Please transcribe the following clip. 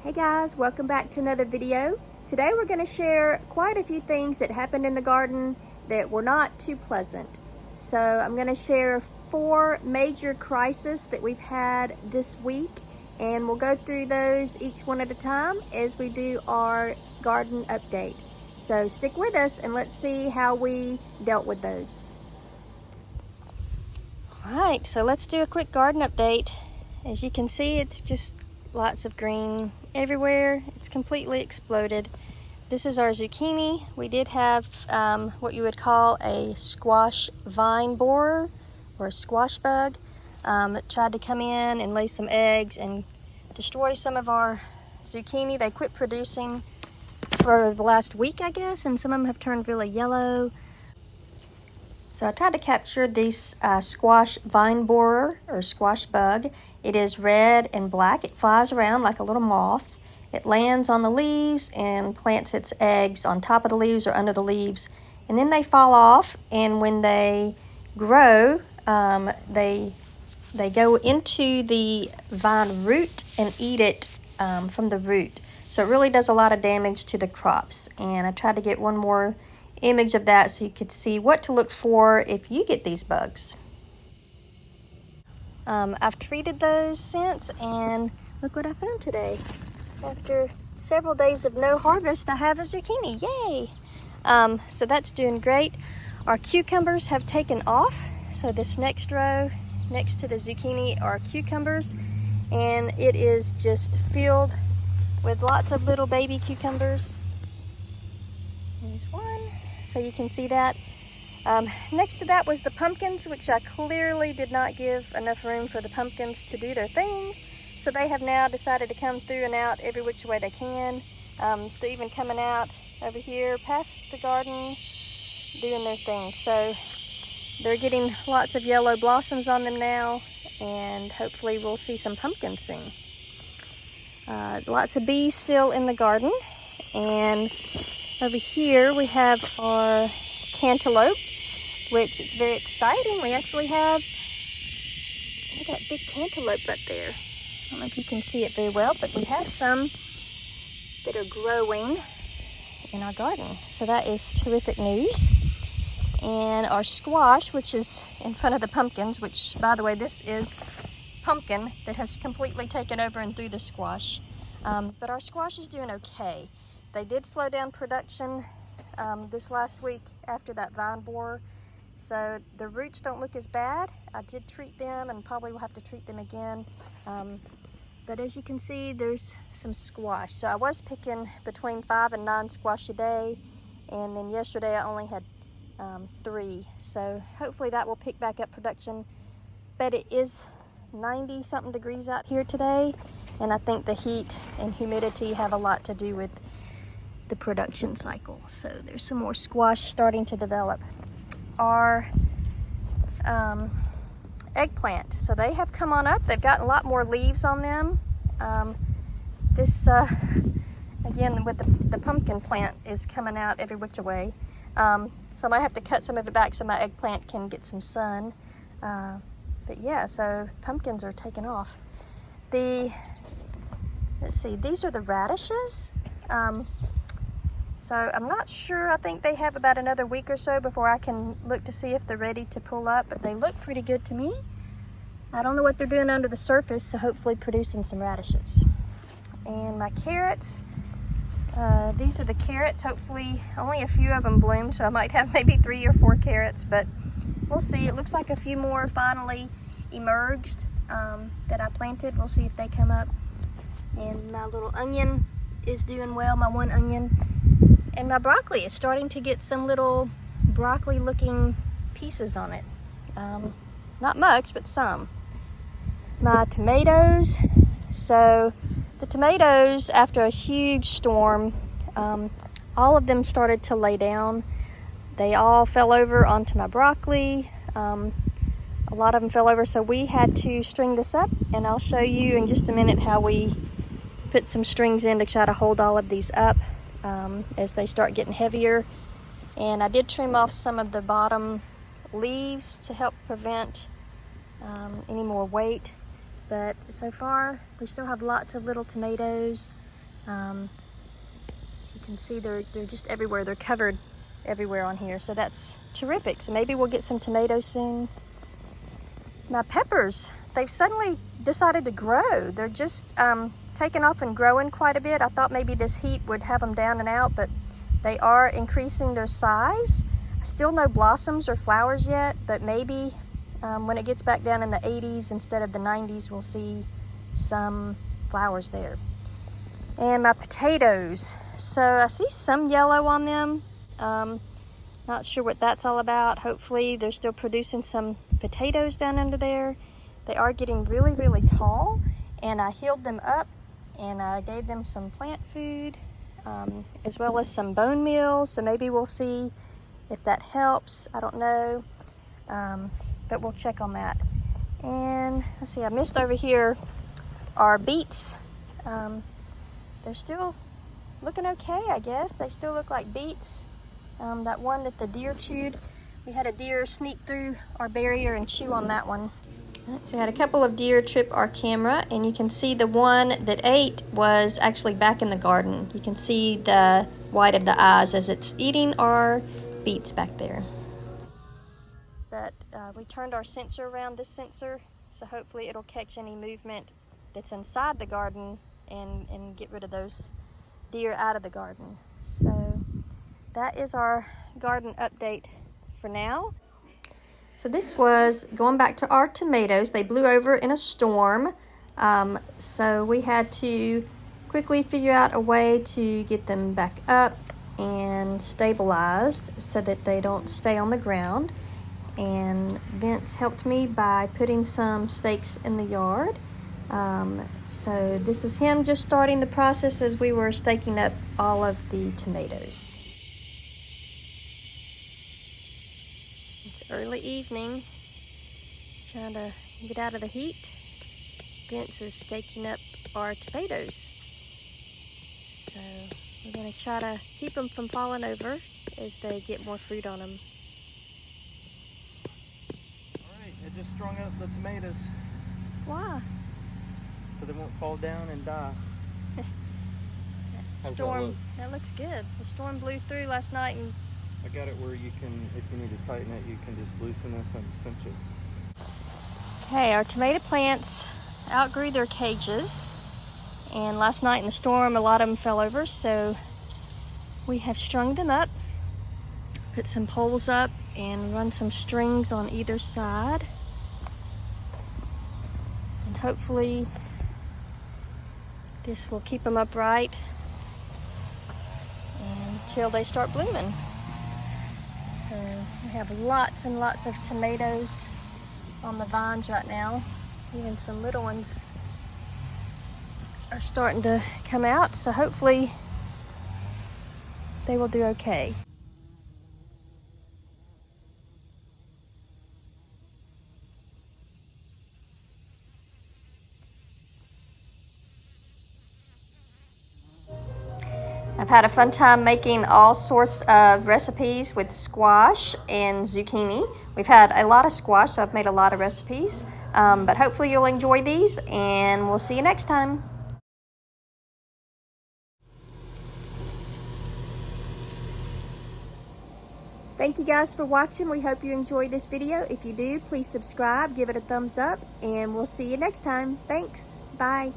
Hey guys, welcome back to another video. Today we're going to share quite a few things that happened in the garden that were not too pleasant. So I'm going to share 4 major crises that we've had this week, and we'll go through those each one at a time as we do our garden update. So stick with us and let's see how we dealt with those. Alright, so let's do a quick garden update. As you can see, it's just lots of green everywhere. It's completely exploded. This is our zucchini. We did have what you would call a squash vine borer or a squash bug. It tried to come in and lay some eggs and destroy some of our zucchini. They quit producing for the last week, I guess, and some of them have turned really yellow. So I tried to capture this squash vine borer or squash bug. It is red and black. It flies around like a little moth. It lands on the leaves and plants its eggs on top of the leaves or under the leaves. And then they fall off, and when they grow, they go into the vine root and eat it from the root. So it really does a lot of damage to the crops. And I tried to get one more image of that so you could see what to look for if you get these bugs. I've treated those since, and look what I found today. After several days of no harvest, I have a zucchini. Yay! So that's doing great. Our cucumbers have taken off. So this next row next to the zucchini are cucumbers, and it is just filled with lots of little baby cucumbers. There's one. So you can see that. Next to that was the pumpkins, which I clearly did not give enough room for the pumpkins to do their thing. So they have now decided to come through and out every which way they can. They're even coming out over here past the garden, doing their thing. So they're getting lots of yellow blossoms on them now, and hopefully we'll see some pumpkins soon. Lots of bees still in the garden, and over here we have our cantaloupe, which it's very exciting. We actually have, look at that big cantaloupe right there. I don't know if you can see it very well, but we have some that are growing in our garden. So that is terrific news. And our squash, which is in front of the pumpkins, which, by the way, this is pumpkin that has completely taken over and through the squash. But our squash is doing okay. They did slow down production this last week after that vine borer, so the roots don't look as bad. I did treat them and probably will have to treat them again. But as you can see, there's some squash. So I was picking between 5 and 9 squash a day, and then yesterday I only had 3. So hopefully that will pick back up production. But it is 90-something degrees out here today, and I think the heat and humidity have a lot to do with the production cycle. So there's some more squash starting to develop. Our eggplant, so they have come on up. They've gotten a lot more leaves on them. Again, with the pumpkin plant is coming out every which way. So I might have to cut some of it back so my eggplant can get some sun. But yeah, so pumpkins are taking off. Let's see, these are the radishes. So I'm not sure. I think they have about another week or so before I can look to see if they're ready to pull up, but they look pretty good to me. I don't know what they're doing under the surface, so hopefully producing some radishes. And my carrots, these are the carrots. Hopefully only a few of them bloom, so I might have maybe 3 or 4 carrots, but we'll see. It looks like a few more finally emerged that I planted. We'll see if they come up. And my little onion is doing well, my one onion. And my broccoli is starting to get some little broccoli looking pieces on it. Not much, but some. My tomatoes. So the tomatoes, after a huge storm, all of them started to lay down. They all fell over onto my broccoli. A lot of them fell over, so we had to string this up, and I'll show you in just a minute how we put some strings in to try to hold all of these up as they start getting heavier. And I did trim off some of the bottom leaves to help prevent any more weight. But so far, we still have lots of little tomatoes. As you can see, they're just everywhere. They're covered everywhere on here, so that's terrific. So maybe we'll get some tomatoes soon. My peppers, they've suddenly decided to grow. They're just taking off and growing quite a bit. I thought maybe this heat would have them down and out, but they are increasing their size. Still no blossoms or flowers yet, but maybe when it gets back down in the 80s instead of the 90s, we'll see some flowers there. And my potatoes, so I see some yellow on them. Not sure what that's all about. Hopefully they're still producing some potatoes down under there. They are getting really, really tall, and I healed them up and I gave them some plant food as well as some bone meal. So maybe we'll see if that helps. I don't know, but we'll check on that. And let's see, I missed over here our beets. They're still looking okay, I guess. They still look like beets. That one that the deer chewed, we had a deer sneak through our barrier and chew on that one. So we had a couple of deer trip our camera, and you can see the one that ate was actually back in the garden. You can see the white of the eyes as it's eating our beets back there. But we turned our sensor around, this sensor, so hopefully it'll catch any movement that's inside the garden and get rid of those deer out of the garden. So that is our garden update for now. So this was going back to our tomatoes. They blew over in a storm, so we had to quickly figure out a way to get them back up and stabilized so that they don't stay on the ground. And Vince helped me by putting some stakes in the yard. So this is him just starting the process as we were staking up all of the tomatoes. It's early evening, trying to get out of the heat. Vince is staking up our tomatoes. So we're going to try to keep them from falling over as they get more fruit on them. Alright, I just strung up the tomatoes. Why? So they won't fall down and die. Storm, that looks good. The storm blew through last night, and I got it where you can, if you need to tighten it, you can just loosen this and cinch it. Okay, our tomato plants outgrew their cages, and last night in the storm a lot of them fell over, so we have strung them up, put some poles up and run some strings on either side, and hopefully this will keep them upright until they start blooming. So we have lots and lots of tomatoes on the vines right now. Even some little ones are starting to come out, so hopefully they will do okay. I've had a fun time making all sorts of recipes with squash and zucchini. We've had a lot of squash, so I've made a lot of recipes. But hopefully you'll enjoy these, and we'll see you next time. Thank you guys for watching. We hope you enjoyed this video. If you do, please subscribe, give it a thumbs up, and we'll see you next time. Thanks. Bye.